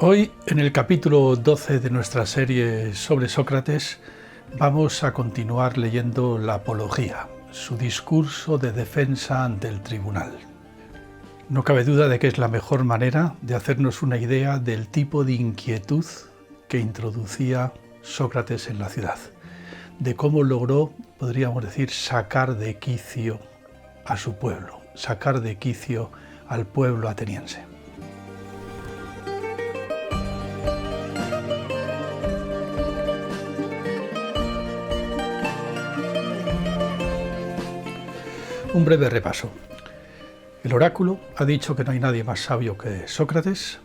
Hoy, en el capítulo 12 de nuestra serie sobre Sócrates, vamos a continuar leyendo la Apología, su discurso de defensa ante el tribunal. No cabe duda de que es la mejor manera de hacernos una idea del tipo de inquietud que introducía Sócrates en la ciudad, de cómo logró, podríamos decir, sacar de quicio a su pueblo, sacar de quicio al pueblo ateniense. Un breve repaso. El oráculo ha dicho que no hay nadie más sabio que Sócrates,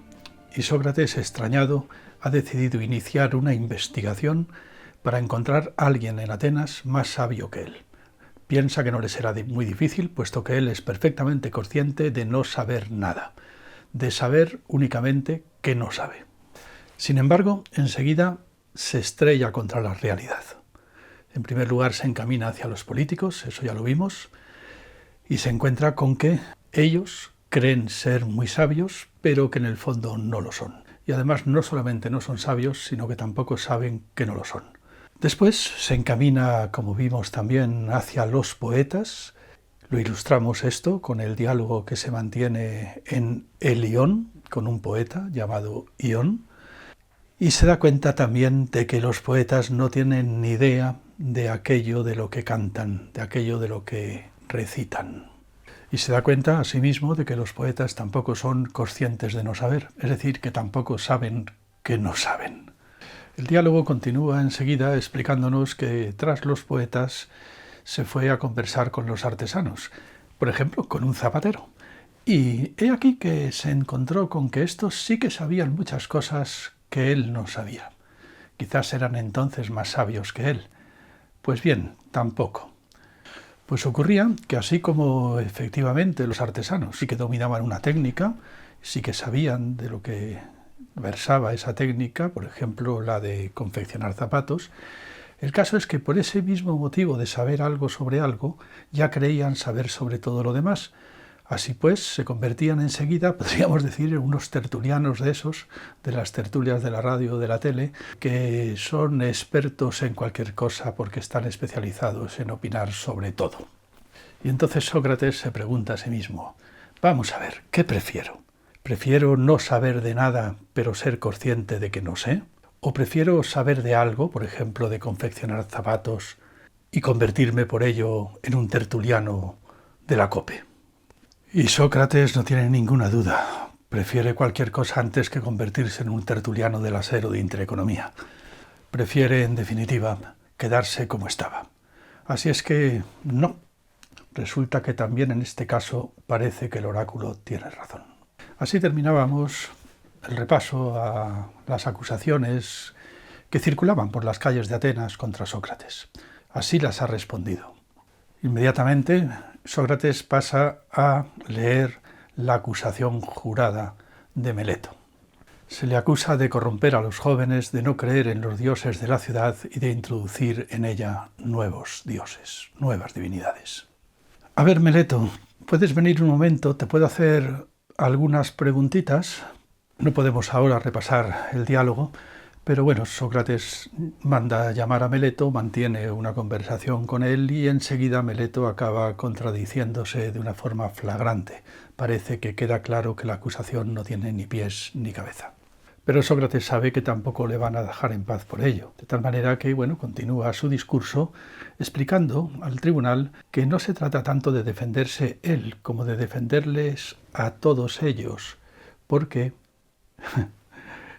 y Sócrates, extrañado, ha decidido iniciar una investigación para encontrar a alguien en Atenas más sabio que él. Piensa que no le será muy difícil, puesto que él es perfectamente consciente de no saber nada, de saber únicamente que no sabe. Sin embargo, enseguida se estrella contra la realidad. En primer lugar, se encamina hacia los políticos, eso ya lo vimos, y se encuentra con que ellos creen ser muy sabios, pero que en el fondo no lo son. Y además no solamente no son sabios, sino que tampoco saben que no lo son. Después se encamina, como vimos también, hacia los poetas. Lo ilustramos esto con el diálogo que se mantiene en el Ión, con un poeta llamado Ión. Y se da cuenta también de que los poetas no tienen ni idea de aquello de lo que cantan, de aquello de lo que recitan. Y se da cuenta asimismo de que los poetas tampoco son conscientes de no saber, es decir, que tampoco saben que no saben. El diálogo continúa enseguida explicándonos que tras los poetas se fue a conversar con los artesanos, por ejemplo, con un zapatero. Y he aquí que se encontró con que estos sí que sabían muchas cosas que él no sabía. Quizás eran entonces más sabios que él. Pues bien, tampoco. Pues ocurría que así como efectivamente los artesanos sí que dominaban una técnica, sí que sabían de lo que versaba esa técnica, por ejemplo la de confeccionar zapatos, el caso es que por ese mismo motivo de saber algo sobre algo, ya creían saber sobre todo lo demás. Así pues, se convertían enseguida, podríamos decir, en unos tertulianos de esos, de las tertulias de la radio o de la tele, que son expertos en cualquier cosa porque están especializados en opinar sobre todo. Y entonces Sócrates se pregunta a sí mismo, vamos a ver, ¿qué prefiero? ¿Prefiero no saber de nada, pero ser consciente de que no sé? ¿O prefiero saber de algo, por ejemplo, de confeccionar zapatos, y convertirme por ello en un tertuliano de la COPE? Y Sócrates no tiene ninguna duda. Prefiere cualquier cosa antes que convertirse en un tertuliano del acero de Intereconomía. Prefiere, en definitiva, quedarse como estaba. Así es que no. Resulta que también en este caso parece que el oráculo tiene razón. Así terminábamos el repaso a las acusaciones que circulaban por las calles de Atenas contra Sócrates. Así las ha respondido. Inmediatamente Sócrates pasa a leer la acusación jurada de Meleto. Se le acusa de corromper a los jóvenes, de no creer en los dioses de la ciudad y de introducir en ella nuevos dioses, nuevas divinidades. A ver, Meleto, ¿puedes venir un momento? ¿Te puedo hacer algunas preguntitas? No podemos ahora repasar el diálogo, pero bueno, Sócrates manda llamar a Meleto, mantiene una conversación con él y enseguida Meleto acaba contradiciéndose de una forma flagrante. Parece que queda claro que la acusación no tiene ni pies ni cabeza. Pero Sócrates sabe que tampoco le van a dejar en paz por ello, de tal manera que, continúa su discurso explicando al tribunal que no se trata tanto de defenderse él como de defenderles a todos ellos, porque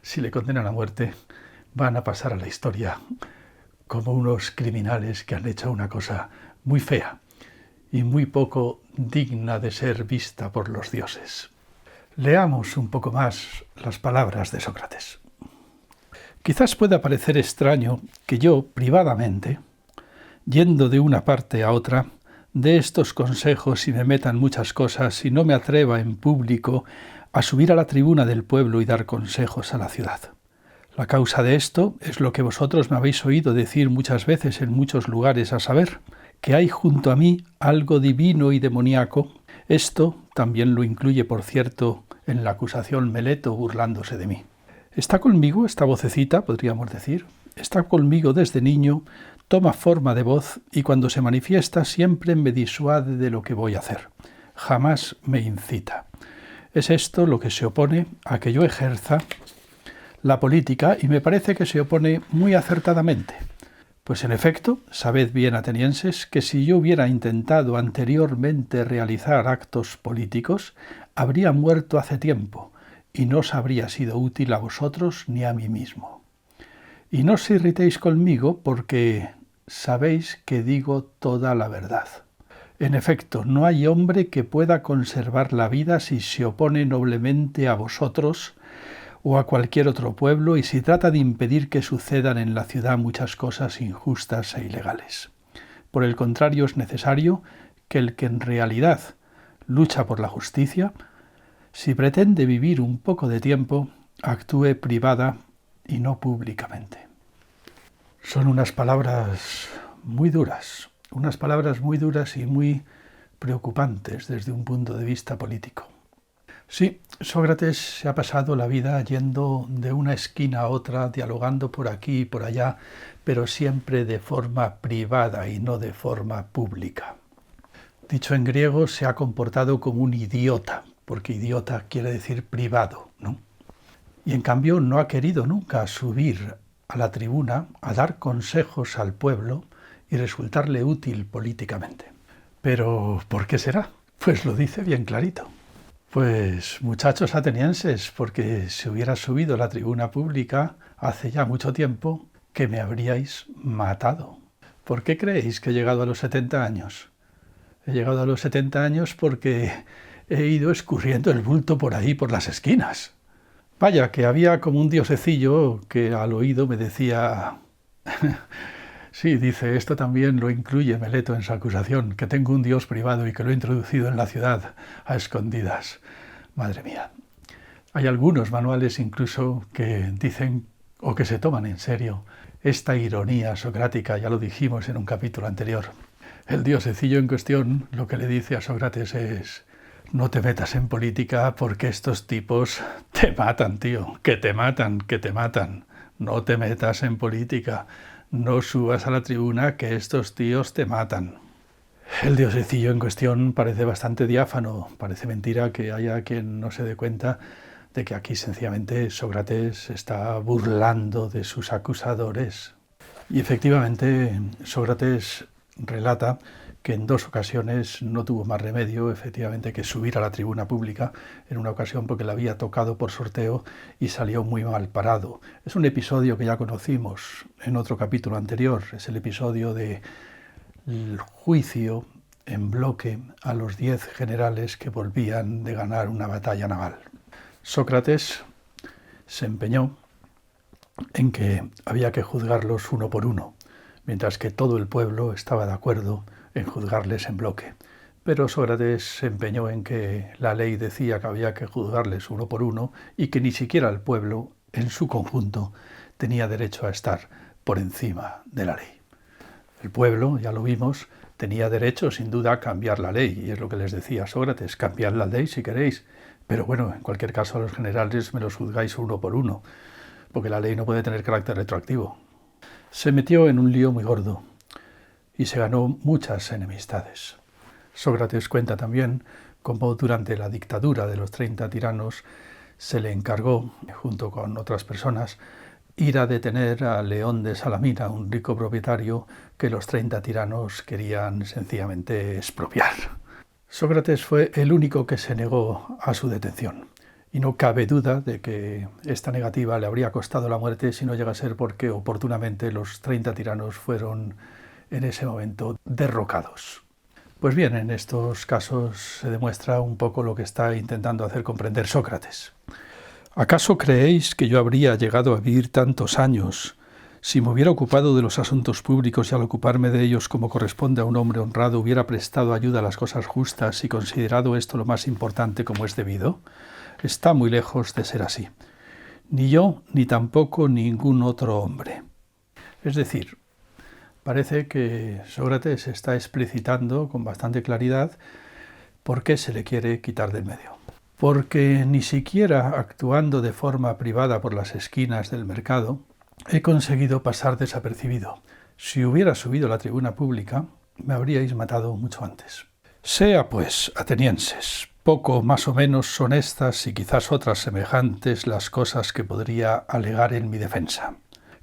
si le condenan a muerte, van a pasar a la historia como unos criminales que han hecho una cosa muy fea y muy poco digna de ser vista por los dioses. Leamos un poco más las palabras de Sócrates. Quizás pueda parecer extraño que yo, privadamente, yendo de una parte a otra, dé estos consejos y me metan muchas cosas y no me atreva en público a subir a la tribuna del pueblo y dar consejos a la ciudad. La causa de esto es lo que vosotros me habéis oído decir muchas veces en muchos lugares, a saber, que hay junto a mí algo divino y demoníaco. Esto también lo incluye, por cierto, en la acusación Meleto burlándose de mí. Está conmigo, esta vocecita, podríamos decir, está conmigo desde niño, toma forma de voz y cuando se manifiesta siempre me disuade de lo que voy a hacer. Jamás me incita. Es esto lo que se opone a que yo ejerza la política y me parece que se opone muy acertadamente. Pues en efecto, sabed bien, atenienses, que si yo hubiera intentado anteriormente realizar actos políticos, habría muerto hace tiempo y no os habría sido útil a vosotros ni a mí mismo. Y no os irritéis conmigo porque sabéis que digo toda la verdad. En efecto, no hay hombre que pueda conservar la vida si se opone noblemente a vosotros o a cualquier otro pueblo y si trata de impedir que sucedan en la ciudad muchas cosas injustas e ilegales. Por el contrario, es necesario que el que en realidad lucha por la justicia, si pretende vivir un poco de tiempo, actúe privada y no públicamente. Son unas palabras muy duras y muy preocupantes desde un punto de vista político. Sí, Sócrates se ha pasado la vida yendo de una esquina a otra, dialogando por aquí y por allá, pero siempre de forma privada y no de forma pública. Dicho en griego, se ha comportado como un idiota, porque idiota quiere decir privado, ¿no? Y en cambio no ha querido nunca subir a la tribuna a dar consejos al pueblo y resultarle útil políticamente. Pero, ¿por qué será? Pues lo dice bien clarito. Pues muchachos atenienses, porque si hubiera subido a la tribuna pública hace ya mucho tiempo que me habríais matado. ¿Por qué creéis que he llegado a los 70 años? He llegado a los 70 años porque he ido escurriendo el bulto por ahí, por las esquinas. Vaya, que había como un diosecillo que al oído me decía... Sí, dice, esto también lo incluye Meleto en su acusación, que tengo un dios privado y que lo he introducido en la ciudad a escondidas. Madre mía. Hay algunos manuales incluso que dicen o que se toman en serio esta ironía socrática, ya lo dijimos en un capítulo anterior. El diosecillo en cuestión lo que le dice a Sócrates es: no te metas en política porque estos tipos te matan, tío, que te matan, que te matan. No te metas en política. No subas a la tribuna que estos tíos te matan. El diosecillo en cuestión parece bastante diáfano, parece mentira que haya quien no se dé cuenta de que aquí sencillamente Sócrates está burlando de sus acusadores. Y efectivamente Sócrates relata que en 2 ocasiones no tuvo más remedio, efectivamente, que subir a la tribuna pública, en una ocasión porque le había tocado por sorteo y salió muy mal parado. Es un episodio que ya conocimos en otro capítulo anterior, es el episodio del juicio en bloque a los 10 generales que volvían de ganar una batalla naval. Sócrates se empeñó en que había que juzgarlos uno por uno, mientras que todo el pueblo estaba de acuerdo en juzgarles en bloque. Pero Sócrates se empeñó en que la ley decía que había que juzgarles uno por uno y que ni siquiera el pueblo, en su conjunto, tenía derecho a estar por encima de la ley. El pueblo, ya lo vimos, tenía derecho sin duda a cambiar la ley, y es lo que les decía Sócrates: cambiad la ley si queréis, pero bueno, en cualquier caso a los generales me los juzgáis uno por uno, porque la ley no puede tener carácter retroactivo. Se metió en un lío muy gordo y se ganó muchas enemistades. Sócrates cuenta también cómo durante la dictadura de los 30 tiranos se le encargó, junto con otras personas, ir a detener a León de Salamina, un rico propietario que los 30 tiranos querían sencillamente expropiar. Sócrates fue el único que se negó a su detención. Y no cabe duda de que esta negativa le habría costado la muerte si no llega a ser porque oportunamente los 30 tiranos fueron en ese momento derrocados. Pues bien, en estos casos se demuestra un poco lo que está intentando hacer comprender Sócrates. ¿Acaso creéis que yo habría llegado a vivir tantos años si me hubiera ocupado de los asuntos públicos y al ocuparme de ellos como corresponde a un hombre honrado hubiera prestado ayuda a las cosas justas y considerado esto lo más importante como es debido? Está muy lejos de ser así. Ni yo, ni tampoco ningún otro hombre. Es decir, parece que Sócrates está explicitando con bastante claridad por qué se le quiere quitar del medio. porque ni siquiera actuando de forma privada por las esquinas del mercado, he conseguido pasar desapercibido. Si hubiera subido a la tribuna pública, me habríais matado mucho antes. Sea pues, atenienses, poco más o menos son estas y quizás otras semejantes las cosas que podría alegar en mi defensa.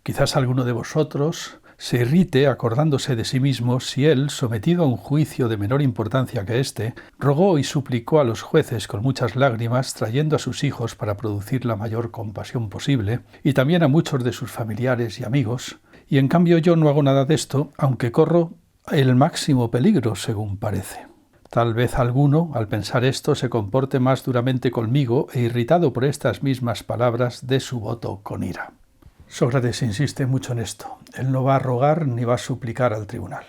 Quizás alguno de vosotros se irrite acordándose de sí mismo si él, sometido a un juicio de menor importancia que éste, rogó y suplicó a los jueces con muchas lágrimas, trayendo a sus hijos para producir la mayor compasión posible, y también a muchos de sus familiares y amigos, y en cambio yo no hago nada de esto, aunque corro el máximo peligro, según parece. Tal vez alguno, al pensar esto, se comporte más duramente conmigo e irritado por estas mismas palabras, dé su voto con ira. Sócrates insiste mucho en esto. Él no va a rogar ni va a suplicar al tribunal.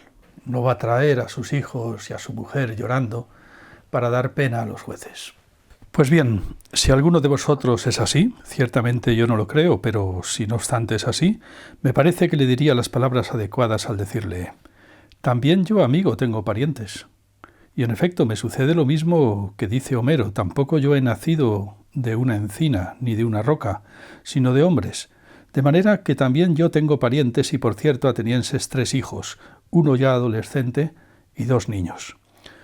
No va a traer a sus hijos y a su mujer llorando para dar pena a los jueces. Pues bien, si alguno de vosotros es así, ciertamente yo no lo creo, pero si no obstante es así, me parece que le diría las palabras adecuadas al decirle: también yo, amigo, tengo parientes. Y en efecto me sucede lo mismo que dice Homero, tampoco yo he nacido de una encina ni de una roca, sino de hombres. De manera que también yo tengo parientes y, por cierto, atenienses 3 hijos, uno ya adolescente y 2 niños.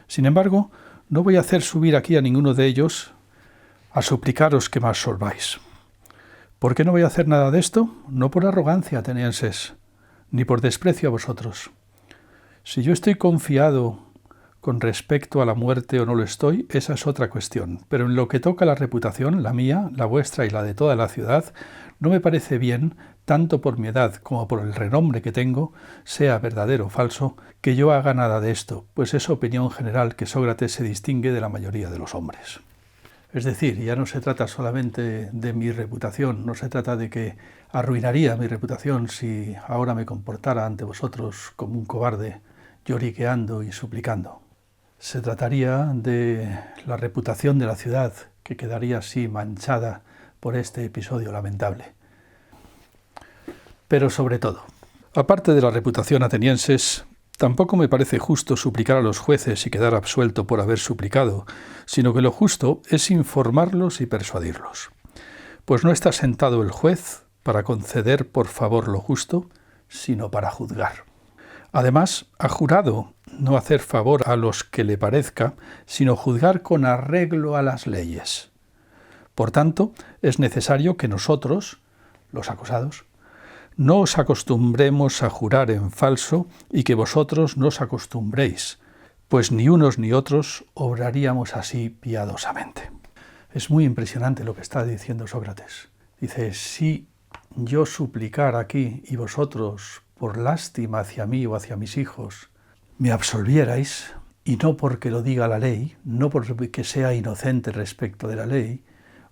Sin embargo, no voy a hacer subir aquí a ninguno de ellos a suplicaros que más solváis. ¿Por qué no voy a hacer nada de esto? No por arrogancia, atenienses, ni por desprecio a vosotros. Si yo estoy confiado con respecto a la muerte o no lo estoy, esa es otra cuestión. Pero en lo que toca a la reputación, la mía, la vuestra y la de toda la ciudad, no me parece bien, tanto por mi edad como por el renombre que tengo, sea verdadero o falso, que yo haga nada de esto, pues es opinión general que Sócrates se distingue de la mayoría de los hombres. Es decir, ya no se trata solamente de mi reputación, no se trata de que arruinaría mi reputación si ahora me comportara ante vosotros como un cobarde, lloriqueando y suplicando. Se trataría de la reputación de la ciudad, que quedaría así manchada por este episodio lamentable. Pero sobre todo, aparte de la reputación atenienses, tampoco me parece justo suplicar a los jueces y quedar absuelto por haber suplicado, sino que lo justo es informarlos y persuadirlos. Pues no está sentado el juez para conceder por favor lo justo, sino para juzgar. Además, ha jurado no hacer favor a los que le parezca, sino juzgar con arreglo a las leyes. Por tanto, es necesario que nosotros, los acusados, no os acostumbremos a jurar en falso y que vosotros no os acostumbréis, pues ni unos ni otros obraríamos así piadosamente. Es muy impresionante lo que está diciendo Sócrates. Dice, si yo suplicar aquí y vosotros, por lástima hacia mí o hacia mis hijos, me absolvierais, y no porque lo diga la ley, no porque sea inocente respecto de la ley,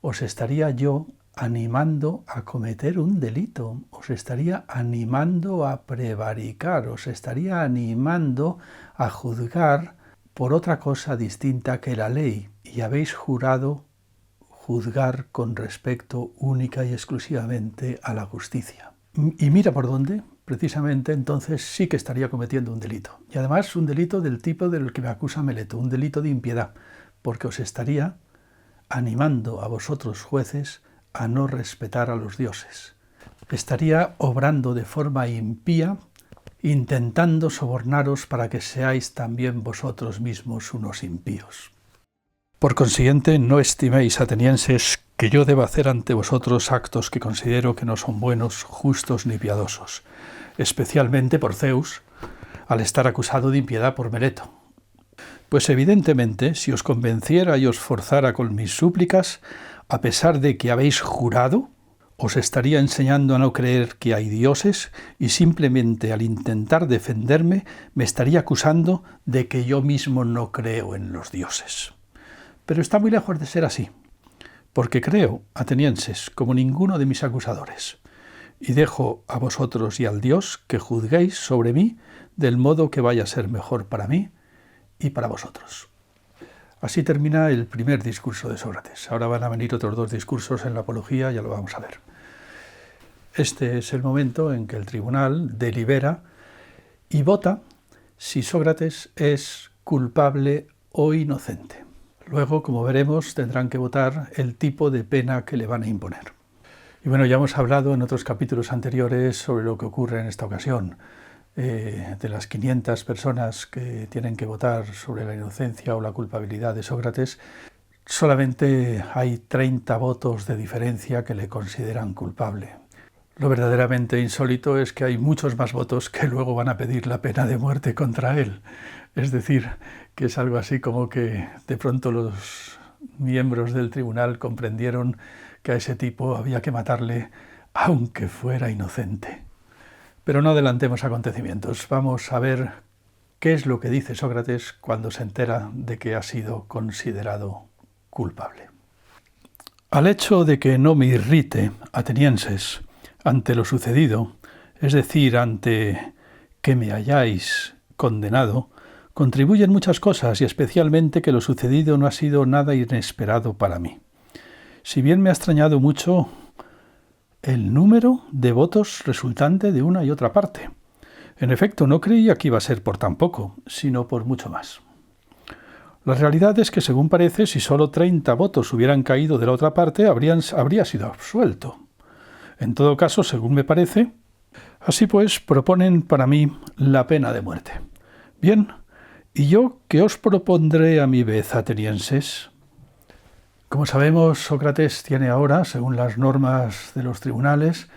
os estaría yo animando a cometer un delito, os estaría animando a prevaricar, os estaría animando a juzgar por otra cosa distinta que la ley, y habéis jurado juzgar con respecto única y exclusivamente a la justicia. Y mira por dónde, precisamente entonces sí que estaría cometiendo un delito. Y además un delito del tipo del que me acusa Meleto, un delito de impiedad, porque os estaría animando a vosotros jueces a no respetar a los dioses. Estaría obrando de forma impía, intentando sobornaros para que seáis también vosotros mismos unos impíos. Por consiguiente, no estiméis, atenienses, que yo deba hacer ante vosotros actos que considero que no son buenos, justos ni piadosos, especialmente por Zeus, al estar acusado de impiedad por Meleto. Pues evidentemente, si os convenciera y os forzara con mis súplicas, a pesar de que habéis jurado, os estaría enseñando a no creer que hay dioses y simplemente al intentar defenderme me estaría acusando de que yo mismo no creo en los dioses. Pero está muy lejos de ser así, porque creo, atenienses, como ninguno de mis acusadores, y dejo a vosotros y al Dios que juzguéis sobre mí del modo que vaya a ser mejor para mí y para vosotros. Así termina el primer discurso de Sócrates. Ahora van a venir otros 2 discursos en la apología, ya lo vamos a ver. Este es el momento en que el tribunal delibera y vota si Sócrates es culpable o inocente. Luego, como veremos, tendrán que votar el tipo de pena que le van a imponer. Y bueno, ya hemos hablado en otros capítulos anteriores sobre lo que ocurre en esta ocasión. De las 500 personas que tienen que votar sobre la inocencia o la culpabilidad de Sócrates, solamente hay 30 votos de diferencia que le consideran culpable. Lo verdaderamente insólito es que hay muchos más votos que luego van a pedir la pena de muerte contra él. Es decir, que es algo así como que de pronto los miembros del tribunal comprendieron que a ese tipo había que matarle aunque fuera inocente. Pero no adelantemos acontecimientos. Vamos a ver qué es lo que dice Sócrates cuando se entera de que ha sido considerado culpable. Al hecho de que no me irrite, atenienses, ante lo sucedido, es decir, ante que me hayáis condenado, contribuyen muchas cosas y especialmente que lo sucedido no ha sido nada inesperado para mí. Si bien me ha extrañado mucho el número de votos resultante de una y otra parte. En efecto, no creía que iba a ser por tan poco, sino por mucho más. La realidad es que, según parece, si solo 30 votos hubieran caído de la otra parte, habría sido absuelto. En todo caso, según me parece, así pues, proponen para mí la pena de muerte. Bien, ¿y yo qué os propondré a mi vez, atenienses? Como sabemos, Sócrates tiene ahora, según las normas de los tribunales,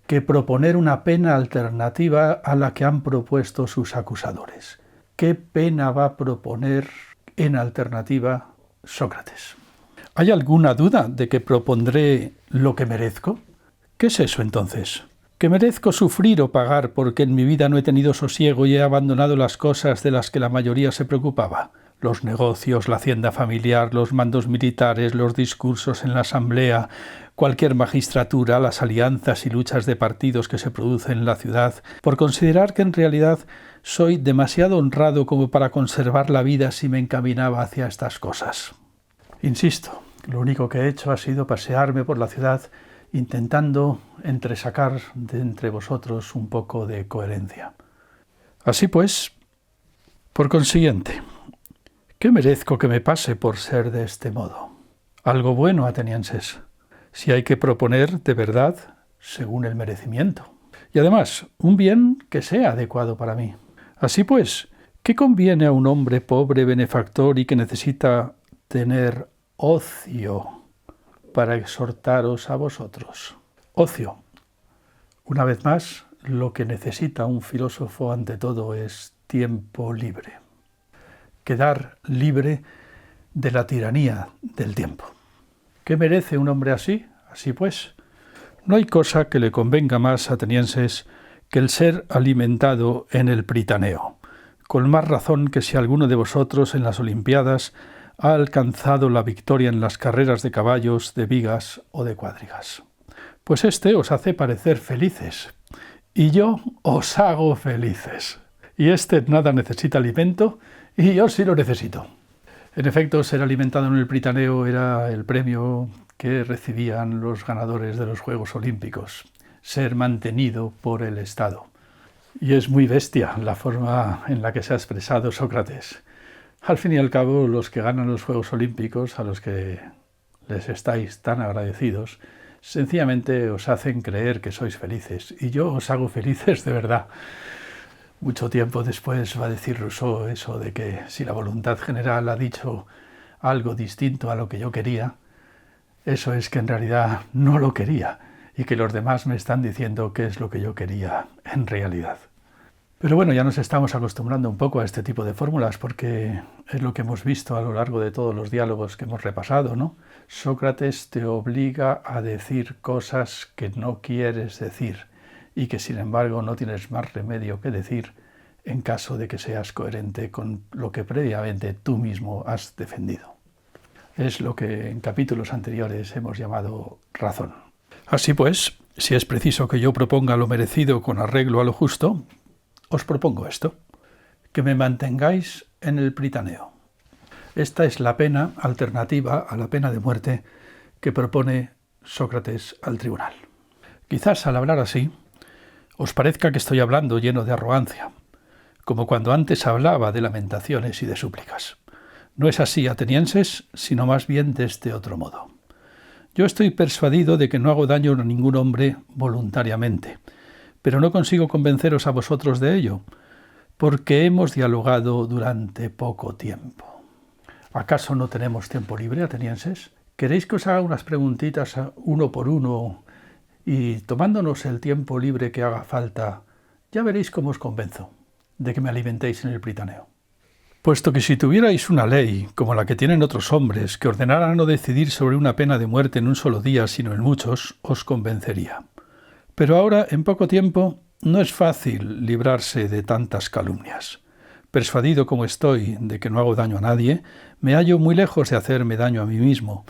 que proponer una pena alternativa a la que han propuesto sus acusadores. ¿Qué pena va a proponer en alternativa Sócrates? ¿Hay alguna duda de que propondré lo que merezco? ¿Qué es eso entonces? ¿Que merezco sufrir o pagar porque en mi vida no he tenido sosiego y he abandonado las cosas de las que la mayoría se preocupaba? Los negocios, la hacienda familiar, los mandos militares, los discursos en la asamblea, cualquier magistratura, las alianzas y luchas de partidos que se producen en la ciudad, por considerar que en realidad soy demasiado honrado como para conservar la vida si me encaminaba hacia estas cosas. Insisto, lo único que he hecho ha sido pasearme por la ciudad intentando entresacar de entre vosotros un poco de coherencia. Así pues, por consiguiente, ¿qué merezco que me pase por ser de este modo? Algo bueno, atenienses, si hay que proponer de verdad según el merecimiento. Y además, un bien que sea adecuado para mí. Así pues, ¿qué conviene a un hombre pobre, benefactor y que necesita tener ocio para exhortaros a vosotros? Ocio. Una vez más, lo que necesita un filósofo ante todo es tiempo libre. Quedar libre de la tiranía del tiempo. ¿Qué merece un hombre así? Así pues, no hay cosa que le convenga más, atenienses, que el ser alimentado en el Pritaneo, con más razón que si alguno de vosotros en las Olimpiadas ha alcanzado la victoria en las carreras de caballos, de vigas o de cuadrigas. Pues este os hace parecer felices, y yo os hago felices. Y este nada necesita alimento, y yo sí lo necesito. En efecto, ser alimentado en el Pritaneo era el premio que recibían los ganadores de los Juegos Olímpicos, ser mantenido por el Estado. Y es muy bestia la forma en la que se ha expresado Sócrates. Al fin y al cabo, los que ganan los Juegos Olímpicos, a los que les estáis tan agradecidos, sencillamente os hacen creer que sois felices, y yo os hago felices de verdad. Mucho tiempo después va a decir Rousseau eso de que si la voluntad general ha dicho algo distinto a lo que yo quería, eso es que en realidad no lo quería y que los demás me están diciendo qué es lo que yo quería en realidad. Pero bueno, ya nos estamos acostumbrando un poco a este tipo de fórmulas porque es lo que hemos visto a lo largo de todos los diálogos que hemos repasado, ¿no? Sócrates te obliga a decir cosas que no quieres decir y que sin embargo no tienes más remedio que decir en caso de que seas coherente con lo que previamente tú mismo has defendido. Es lo que en capítulos anteriores hemos llamado razón. Así pues, si es preciso que yo proponga lo merecido con arreglo a lo justo, os propongo esto, que me mantengáis en el Pritaneo. Esta es la pena alternativa a la pena de muerte que propone Sócrates al tribunal. Quizás al hablar así, os parezca que estoy hablando lleno de arrogancia, como cuando antes hablaba de lamentaciones y de súplicas. No es así, atenienses, sino más bien de este otro modo. Yo estoy persuadido de que no hago daño a ningún hombre voluntariamente, pero no consigo convenceros a vosotros de ello, porque hemos dialogado durante poco tiempo. ¿Acaso no tenemos tiempo libre, atenienses? ¿Queréis que os haga unas preguntitas uno por uno y tomándonos el tiempo libre que haga falta, ya veréis cómo os convenzo de que me alimentéis en el Pritaneo? Puesto que si tuvierais una ley, como la que tienen otros hombres, que ordenara no decidir sobre una pena de muerte en un solo día, sino en muchos, os convencería. Pero ahora, en poco tiempo, no es fácil librarse de tantas calumnias. Persuadido como estoy de que no hago daño a nadie, me hallo muy lejos de hacerme daño a mí mismo,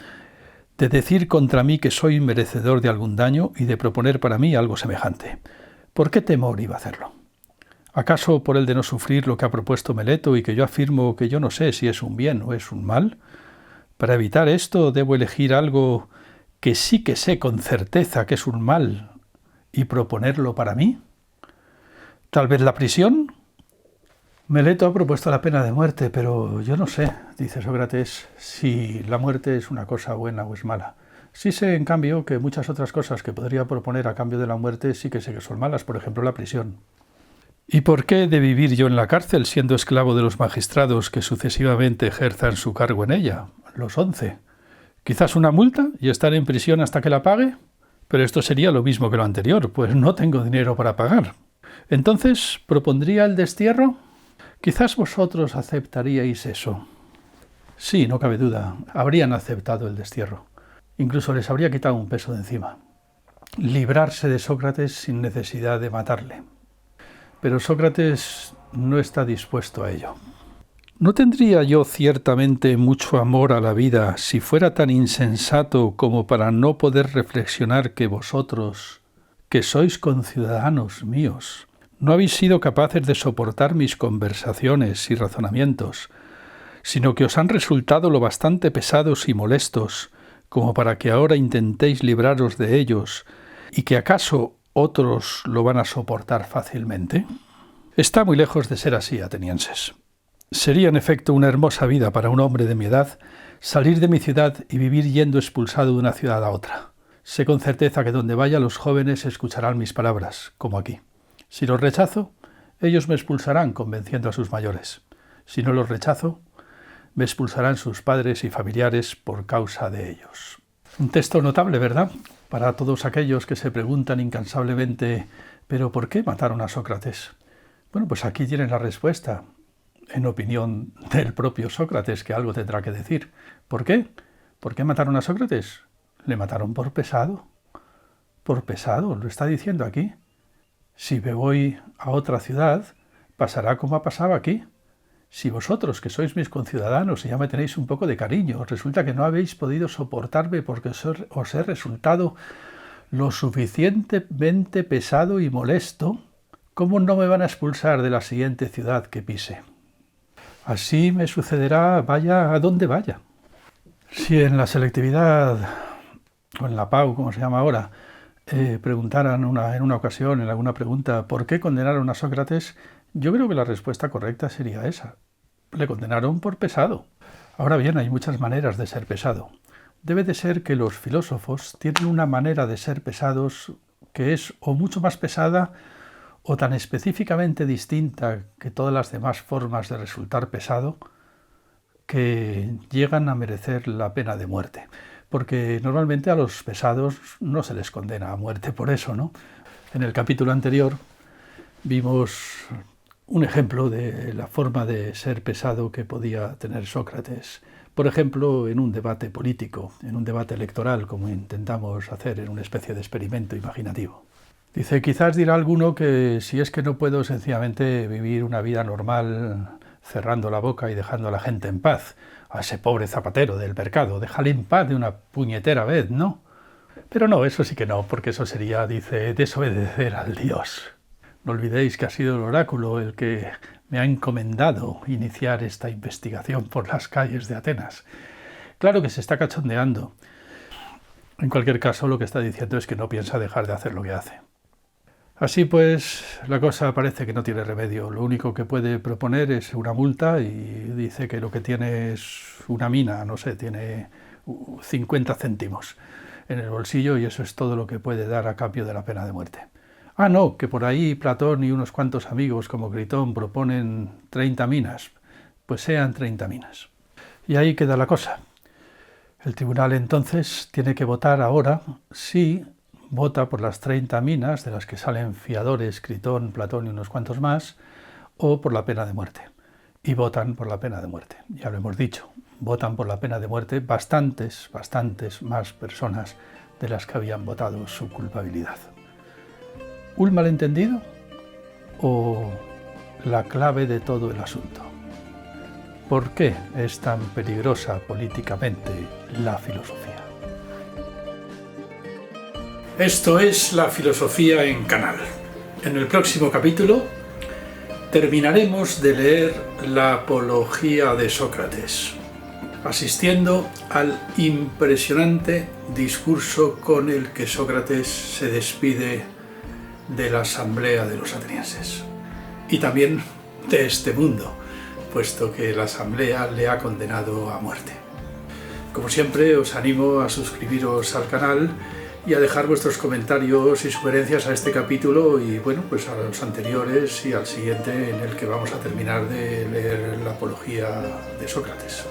de decir contra mí que soy merecedor de algún daño y de proponer para mí algo semejante. ¿Por qué temor iba a hacerlo? ¿Acaso por el de no sufrir lo que ha propuesto Meleto y que yo afirmo que yo no sé si es un bien o es un mal? Para evitar esto debo elegir algo que sí que sé con certeza que es un mal y proponerlo para mí. ¿Tal vez la prisión? Meleto ha propuesto la pena de muerte, pero yo no sé, dice Sócrates, si la muerte es una cosa buena o es mala. Sí sé, en cambio, que muchas otras cosas que podría proponer a cambio de la muerte sí que sé que son malas, por ejemplo, la prisión. ¿Y por qué he de vivir yo en la cárcel siendo esclavo de los magistrados que sucesivamente ejerzan su cargo en ella? Los 11. ¿Quizás una multa y estar en prisión hasta que la pague? Pero esto sería lo mismo que lo anterior, pues no tengo dinero para pagar. Entonces, ¿propondría el destierro? Quizás vosotros aceptaríais eso. Sí, no cabe duda, habrían aceptado el destierro. Incluso les habría quitado un peso de encima. Librarse de Sócrates sin necesidad de matarle. Pero Sócrates no está dispuesto a ello. ¿No tendría yo ciertamente mucho amor a la vida si fuera tan insensato como para no poder reflexionar que vosotros, que sois conciudadanos míos, no habéis sido capaces de soportar mis conversaciones y razonamientos, sino que os han resultado lo bastante pesados y molestos como para que ahora intentéis libraros de ellos y que acaso otros lo van a soportar fácilmente? Está muy lejos de ser así, atenienses. Sería en efecto una hermosa vida para un hombre de mi edad salir de mi ciudad y vivir yendo expulsado de una ciudad a otra. Sé con certeza que donde vaya los jóvenes escucharán mis palabras, como aquí. Si los rechazo, ellos me expulsarán convenciendo a sus mayores. Si no los rechazo, me expulsarán sus padres y familiares por causa de ellos. Un texto notable, ¿verdad? Para todos aquellos que se preguntan incansablemente ¿pero por qué mataron a Sócrates? Bueno, pues aquí tienen la respuesta, en opinión del propio Sócrates, que algo tendrá que decir. ¿Por qué? ¿Por qué mataron a Sócrates? Le mataron por pesado. Por pesado, lo está diciendo aquí. Si me voy a otra ciudad, pasará como ha pasado aquí. Si vosotros, que sois mis conciudadanos y ya me tenéis un poco de cariño, resulta que no habéis podido soportarme porque os he resultado lo suficientemente pesado y molesto, ¿cómo no me van a expulsar de la siguiente ciudad que pise? Así me sucederá vaya a donde vaya. Si en la selectividad, o en la PAU, como se llama ahora, preguntaran en una ocasión, en alguna pregunta, ¿por qué condenaron a Sócrates?, yo creo que la respuesta correcta sería esa. Le condenaron por pesado. Ahora bien, hay muchas maneras de ser pesado. Debe de ser que los filósofos tienen una manera de ser pesados que es o mucho más pesada o tan específicamente distinta que todas las demás formas de resultar pesado que llegan a merecer la pena de muerte. Porque normalmente a los pesados no se les condena a muerte por eso, ¿no? En el capítulo anterior vimos un ejemplo de la forma de ser pesado que podía tener Sócrates. Por ejemplo, en un debate político, en un debate electoral, como intentamos hacer en una especie de experimento imaginativo. Dice, quizás dirá alguno que si es que no puedo sencillamente vivir una vida normal cerrando la boca y dejando a la gente en paz, a ese pobre zapatero del mercado, déjale en paz de una puñetera vez, ¿no? Pero no, eso sí que no, porque eso sería, dice, desobedecer al Dios. No olvidéis que ha sido el oráculo el que me ha encomendado iniciar esta investigación por las calles de Atenas. Claro que se está cachondeando. En cualquier caso, lo que está diciendo es que no piensa dejar de hacer lo que hace. Así pues, la cosa parece que no tiene remedio. Lo único que puede proponer es una multa y dice que lo que tiene es una mina, no sé, tiene 50 céntimos en el bolsillo y eso es todo lo que puede dar a cambio de la pena de muerte. Ah, no, que por ahí Platón y unos cuantos amigos como Gritón proponen 30 minas. Pues sean 30 minas. Y ahí queda la cosa. El tribunal entonces tiene que votar ahora si vota por las 30 minas, de las que salen fiadores, Gritón, Platón y unos cuantos más, o por la pena de muerte. Y votan por la pena de muerte. Ya lo hemos dicho, votan por la pena de muerte bastantes más personas de las que habían votado su culpabilidad. ¿Un malentendido o la clave de todo el asunto? ¿Por qué es tan peligrosa políticamente la filosofía? Esto es La Filosofía en Canal. En el próximo capítulo terminaremos de leer la Apología de Sócrates, asistiendo al impresionante discurso con el que Sócrates se despide de la asamblea de los atenienses y también de este mundo, puesto que la asamblea le ha condenado a muerte. Como siempre, os animo a suscribiros al canal y a dejar vuestros comentarios y sugerencias a este capítulo y bueno, pues a los anteriores y al siguiente en el que vamos a terminar de leer la Apología de Sócrates.